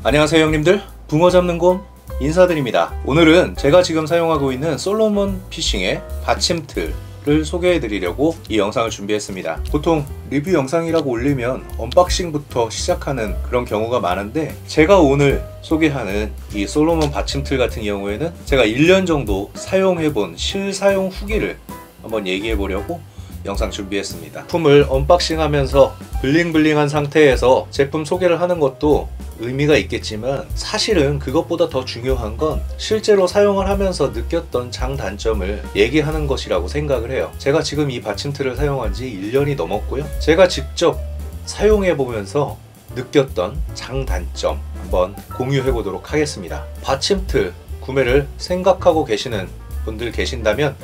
안녕하세요 형님들, 붕어 잡는 곰 인사드립니다. 오늘은 제가 지금 사용하고 있는 솔로몬 피싱의 받침틀을 소개해 드리려고 이 영상을 준비했습니다. 보통 리뷰 영상이라고 올리면 언박싱부터 시작하는 그런 경우가 많은데, 제가 오늘 소개하는 이 솔로몬 받침틀 같은 경우에는 제가 1년 정도 사용해 본 실사용 후기를 한번 얘기해 보려고 영상 준비했습니다. 제품을 언박싱 하면서 블링블링한 상태에서 제품 소개를 하는 것도 의미가 있겠지만, 사실은 그것보다 더 중요한 건 실제로 사용을 하면서 느꼈던 장단점을 얘기하는 것이라고 생각을 해요. 제가 지금 이 받침틀을 사용한 지 1년이 넘었고요. 제가 직접 사용해 보면서 느꼈던 장단점 한번 공유해 보도록 하겠습니다. 받침틀 구매를 생각하고 계시는 분들 계신다면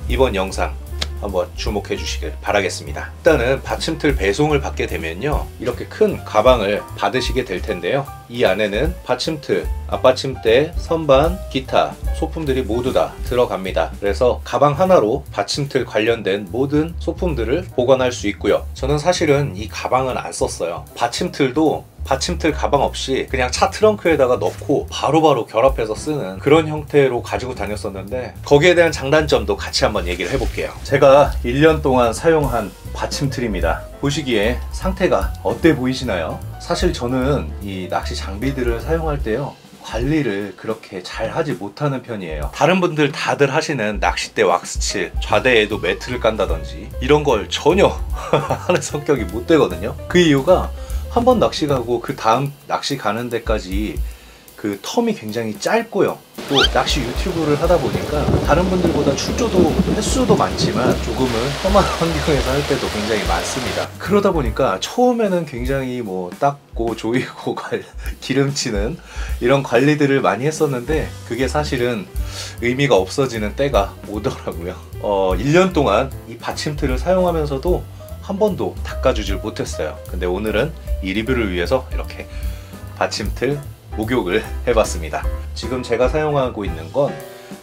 이번 영상 한번 주목해 주시길 바라겠습니다. 일단은 받침틀 배송을 받게 되면요, 이렇게 큰 가방을 받으시게 될 텐데요. 이 안에는 받침틀, 앞받침대, 선반, 기타 소품들이 모두 다 들어갑니다. 그래서 가방 하나로 받침틀 관련된 모든 소품들을 보관할 수 있고요. 저는 사실은 이 가방은 안 썼어요. 받침틀도 받침틀 가방 없이 그냥 차 트렁크에다가 넣고 바로바로 결합해서 쓰는 그런 형태로 가지고 다녔었는데, 거기에 대한 장단점도 같이 한번 얘기를 해볼게요. 제가 1년 동안 사용한 받침틀입니다. 보시기에 상태가 어때 보이시나요? 사실 저는 이 낚시 장비들을 사용할 때요, 관리를 그렇게 잘 하지 못하는 편이에요. 다른 분들 다들 하시는 낚싯대 왁스칠, 좌대에도 매트를 깐다든지 이런 걸 전혀 하는 성격이 못 되거든요. 그 이유가 한번 낚시 가고 그 다음 낚시 가는 데까지 그 텀이 굉장히 짧고요. 또 낚시 유튜브를 하다 보니까 다른 분들보다 출조도 횟수도 많지만 조금은 험한 환경에서 할 때도 굉장히 많습니다. 그러다 보니까 처음에는 굉장히 뭐 닦고 조이고 기름치는 이런 관리들을 많이 했었는데, 그게 사실은 의미가 없어지는 때가 오더라고요. 1년 동안 이 받침틀을 사용하면서도 한 번도 닦아주질 못했어요. 근데 오늘은 이 리뷰를 위해서 이렇게 받침틀 목욕을 해봤습니다. 지금 제가 사용하고 있는 건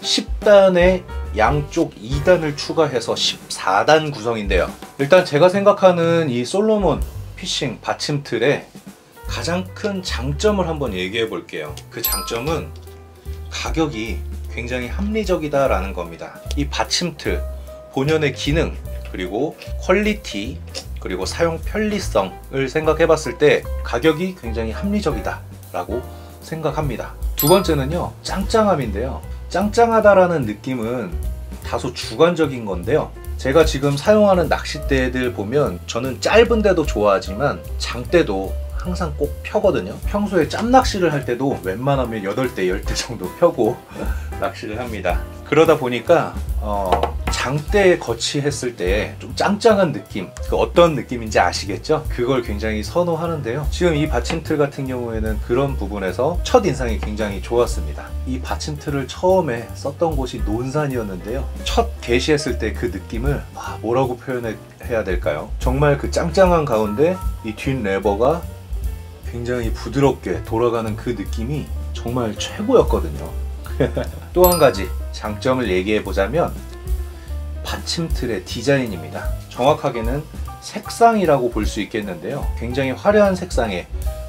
10단에 양쪽 2단을 추가해서 14단 구성인데요. 일단 제가 생각하는 이 솔로몬 피싱 받침틀의 가장 큰 장점을 한번 얘기해 볼게요. 그 장점은 가격이 굉장히 합리적이다 라는 겁니다. 이 받침틀 본연의 기능, 그리고 퀄리티, 그리고 사용 편리성을 생각해 봤을 때 가격이 굉장히 합리적이다 라고 생각합니다. 두 번째는요, 짱짱함인데요. 짱짱하다라는 느낌은 다소 주관적인 건데요, 제가 지금 사용하는 낚싯대들 보면 저는 짧은데도 좋아하지만 장대도 항상 꼭 펴거든요. 평소에 짬낚시를 할 때도 웬만하면 8대, 10대 정도 펴고 낚시를 합니다. 그러다 보니까 장대에 거치했을 때 좀 짱짱한 느낌, 그 어떤 느낌인지 아시겠죠? 그걸 굉장히 선호하는데요. 지금 이 받침틀 같은 경우에는 그런 부분에서 첫인상이 굉장히 좋았습니다. 이 받침틀을 처음에 썼던 곳이 논산이었는데요, 첫 게시했을 때 그 느낌을 뭐라고 표현해야 될까요? 정말 그 짱짱한 가운데 이 뒷 레버가 굉장히 부드럽게 돌아가는 그 느낌이 정말 최고였거든요. 또 한 가지 장점을 얘기해 보자면 받침틀의 디자인입니다. 정확하게는 색상이라고 볼 수 있겠는데요, 굉장히 화려한 색상의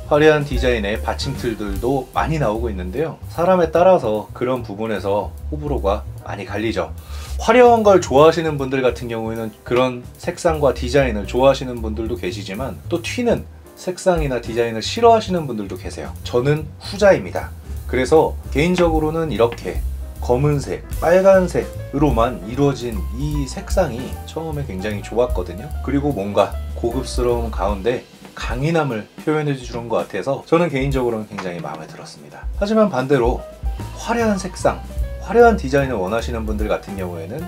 화려한 디자인의 받침틀들도 많이 나오고 있는데요, 사람에 따라서 그런 부분에서 호불호가 많이 갈리죠. 화려한 걸 좋아하시는 분들 같은 경우에는 그런 색상과 디자인을 좋아하시는 분들도 계시지만, 또 튀는 색상이나 디자인을 싫어하시는 분들도 계세요. 저는 후자입니다. 그래서 개인적으로는 이렇게 검은색, 빨간색으로만 이루어진 이 색상이 처음에 굉장히 좋았거든요. 그리고 뭔가 고급스러운 가운데 강인함을 표현해 주는 것 같아서 저는 개인적으로는 굉장히 마음에 들었습니다. 하지만 반대로 화려한 색상, 화려한 디자인을 원하시는 분들 같은 경우에는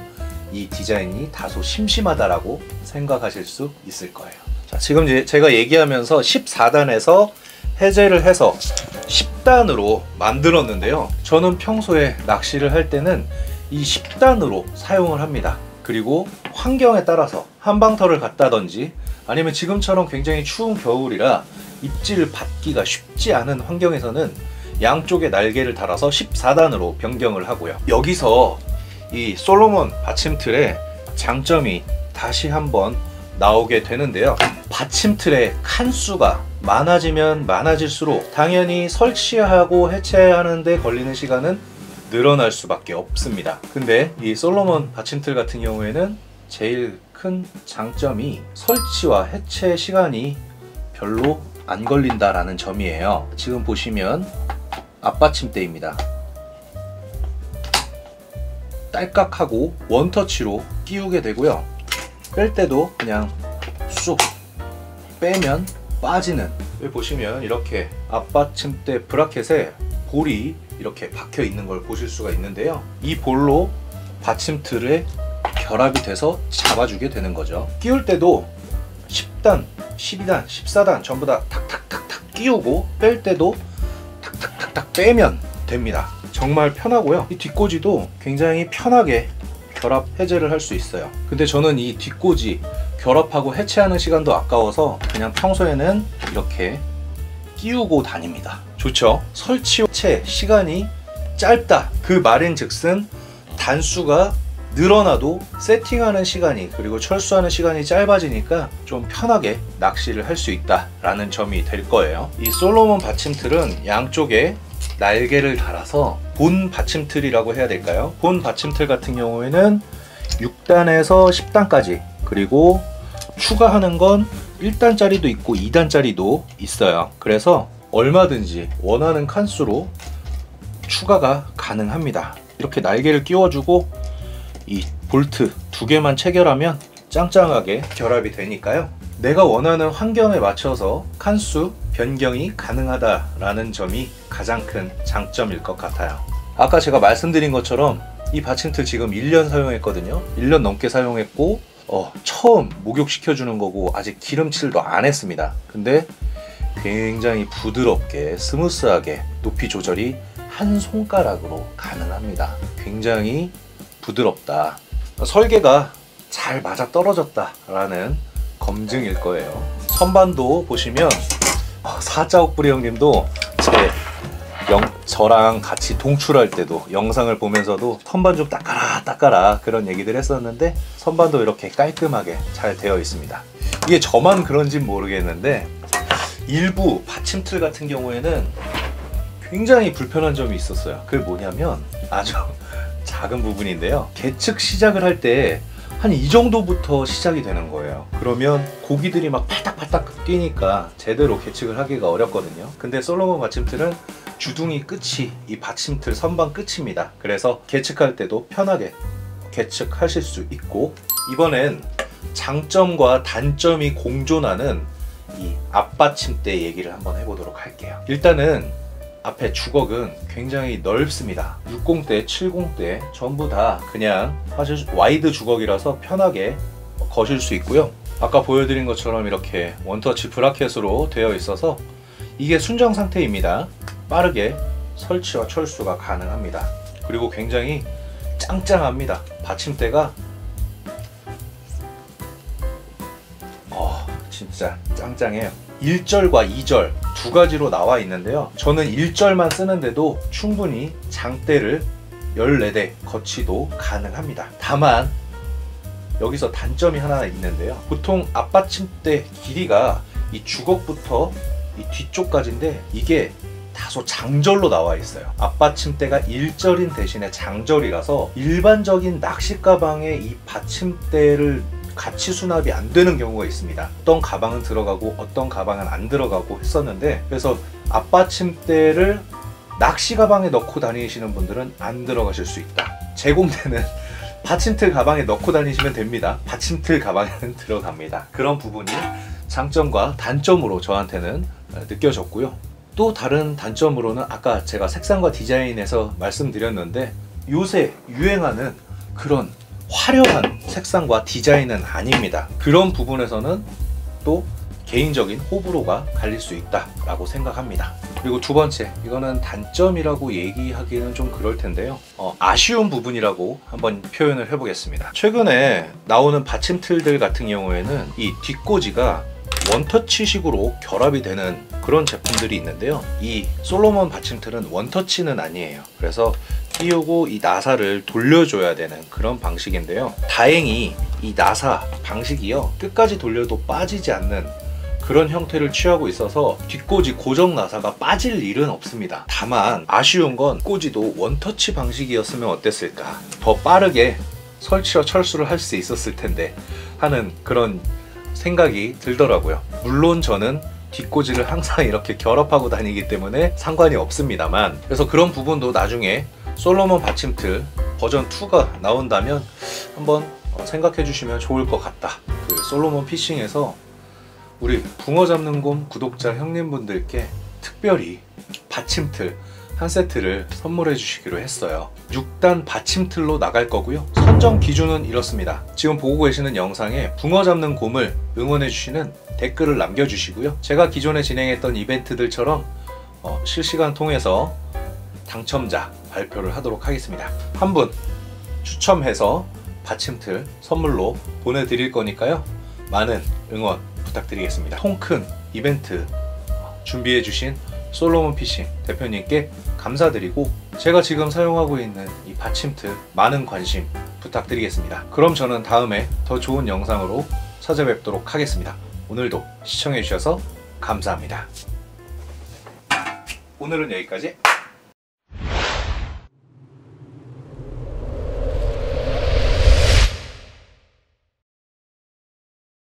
이 디자인이 다소 심심하다라고 생각하실 수 있을 거예요. 자, 지금 제가 얘기하면서 14단에서 해제를 해서 10단으로 만들었는데요, 저는 평소에 낚시를 할 때는 이 10단으로 사용을 합니다. 그리고 환경에 따라서 한방터를 갔다든지, 아니면 지금처럼 굉장히 추운 겨울이라 입질을 받기가 쉽지 않은 환경에서는 양쪽에 날개를 달아서 14단으로 변경을 하고요. 여기서 이 솔로몬 받침틀의 장점이 다시 한번 나오게 되는데요, 받침틀의 칸수가 많아지면 많아질수록 당연히 설치하고 해체하는 데 걸리는 시간은 늘어날 수밖에 없습니다. 근데 이 솔로몬 받침틀 같은 경우에는 제일 큰 장점이 설치와 해체 시간이 별로 안 걸린다라는 점이에요. 지금 보시면 앞받침대입니다. 딸깍하고 원터치로 끼우게 되고요. 뺄 때도 그냥 쑥 빼면 빠지는, 여기 보시면 이렇게 앞받침대 브라켓에 볼이 이렇게 박혀 있는 걸 보실 수가 있는데요. 이 볼로 받침틀에 결합이 돼서 잡아주게 되는 거죠. 끼울 때도 10단, 12단, 14단 전부 다 탁탁탁탁 끼우고 뺄 때도 탁탁탁탁 빼면 됩니다. 정말 편하고요. 이 뒷꽂이도 굉장히 편하게 결합 해제를 할 수 있어요. 근데 저는 이 뒷꽂이 결합하고 해체하는 시간도 아까워서 그냥 평소에는 이렇게 끼우고 다닙니다. 좋죠? 설치 해체 시간이 짧다, 그 말인즉슨 단수가 늘어나도 세팅하는 시간이 그리고 철수하는 시간이 짧아지니까 좀 편하게 낚시를 할 수 있다 라는 점이 될 거예요. 이 솔로몬 받침틀은 양쪽에 날개를 달아서 본 받침틀이라고 해야 될까요? 본 받침틀 같은 경우에는 6단에서 10단까지, 그리고 추가하는 건 1단짜리도 있고 2단짜리도 있어요. 그래서 얼마든지 원하는 칸수로 추가가 가능합니다. 이렇게 날개를 끼워주고 이 볼트 2개만 체결하면 짱짱하게 결합이 되니까요. 내가 원하는 환경에 맞춰서 칸수 변경이 가능하다라는 점이 가장 큰 장점일 것 같아요. 아까 제가 말씀드린 것처럼 이 받침틀 지금 1년 사용했거든요. 1년 넘게 사용했고 처음 목욕시켜주는 거고 아직 기름칠도 안 했습니다. 근데 굉장히 부드럽게 스무스하게 높이 조절이 한 손가락으로 가능합니다. 굉장히 부드럽다. 설계가 잘 맞아 떨어졌다 라는 검증일 거예요. 선반도 보시면 사자옥부리 형님도 저랑 같이 동출할 때도 영상을 보면서도 선반 좀 닦아라 그런 얘기들 했었는데 선반도 이렇게 깔끔하게 잘 되어 있습니다. 이게 저만 그런진 모르겠는데 일부 받침틀 같은 경우에는 굉장히 불편한 점이 있었어요. 그게 뭐냐면 아주 작은 부분인데요. 계측 시작을 할 때 한 이 정도부터 시작이 되는 거예요. 그러면 고기들이 막 팔딱팔딱 뛰니까 제대로 계측을 하기가 어렵거든요. 근데 솔로몬 받침틀은 주둥이 끝이 이 받침틀 선반 끝입니다. 그래서 계측할 때도 편하게 계측하실 수 있고, 이번엔 장점과 단점이 공존하는 이 앞받침대 얘기를 한번 해보도록 할게요. 일단은 앞에 주걱은 굉장히 넓습니다. 60대, 70대 전부 다 그냥 사실 와이드 주걱이라서 편하게 거실 수 있고요. 아까 보여드린 것처럼 이렇게 원터치 브라켓으로 되어 있어서 이게 순정 상태입니다. 빠르게 설치와 철수가 가능합니다. 그리고 굉장히 짱짱합니다. 받침대가 진짜 짱짱해요. 1절과 2절 두 가지로 나와 있는데요. 저는 1절만 쓰는데도 충분히 장대를 14대 거치도 가능합니다. 다만 여기서 단점이 하나 있는데요. 보통 앞받침대 길이가 이 주걱부터 이 뒤쪽까지인데 이게 다소 장절로 나와 있어요. 앞받침대가 1절인 대신에 장절이라서 일반적인 낚시 가방에 이 받침대를 같이 수납이 안 되는 경우가 있습니다. 어떤 가방은 들어가고 어떤 가방은 안 들어가고 했었는데, 그래서 앞받침대를 낚시 가방에 넣고 다니시는 분들은 안 들어가실 수 있다. 제공되는 받침틀 가방에 넣고 다니시면 됩니다. 받침틀 가방에는 들어갑니다. 그런 부분이 장점과 단점으로 저한테는 느껴졌고요. 또 다른 단점으로는 아까 제가 색상과 디자인에서 말씀드렸는데 요새 유행하는 그런 화려한 색상과 디자인은 아닙니다. 그런 부분에서는 또 개인적인 호불호가 갈릴 수 있다라고 생각합니다. 그리고 두 번째, 이거는 단점이라고 얘기하기는 좀 그럴 텐데요. 아쉬운 부분이라고 한번 표현을 해보겠습니다. 최근에 나오는 받침틀들 같은 경우에는 이 뒷꽂이가 원터치식으로 결합이 되는 그런 제품들이 있는데요. 이 솔로몬 받침틀은 원터치는 아니에요. 그래서 끼우고 이 나사를 돌려줘야 되는 그런 방식인데요. 다행히 이 나사 방식이요, 끝까지 돌려도 빠지지 않는 그런 형태를 취하고 있어서 뒷꽂이 고정 나사가 빠질 일은 없습니다. 다만 아쉬운 건 꽂이도 원터치 방식이었으면 어땠을까, 더 빠르게 설치와 철수를 할 수 있었을 텐데 하는 그런 생각이 들더라고요. 물론 저는 뒷꽂이를 항상 이렇게 결합하고 다니기 때문에 상관이 없습니다만, 그래서 그런 부분도 나중에 솔로몬 받침틀 버전 2가 나온다면 한번 생각해 주시면 좋을 것 같다. 그 솔로몬 피싱에서 우리 붕어 잡는 곰 구독자 형님분들께 특별히 받침틀 한 세트를 선물해 주시기로 했어요. 6단 받침틀로 나갈 거고요. 선정 기준은 이렇습니다. 지금 보고 계시는 영상에 붕어 잡는 곰을 응원해 주시는 댓글을 남겨주시고요. 제가 기존에 진행했던 이벤트들처럼 실시간 통해서 당첨자 발표를 하도록 하겠습니다. 한 분 추첨해서 받침틀 선물로 보내드릴 거니까요. 많은 응원 부탁드리겠습니다. 통 큰 이벤트 준비해주신 솔로몬 피싱 대표님께 감사드리고, 제가 지금 사용하고 있는 이 받침틀 많은 관심 부탁드리겠습니다. 그럼 저는 다음에 더 좋은 영상으로 찾아뵙도록 하겠습니다. 오늘도 시청해주셔서 감사합니다. 오늘은 여기까지.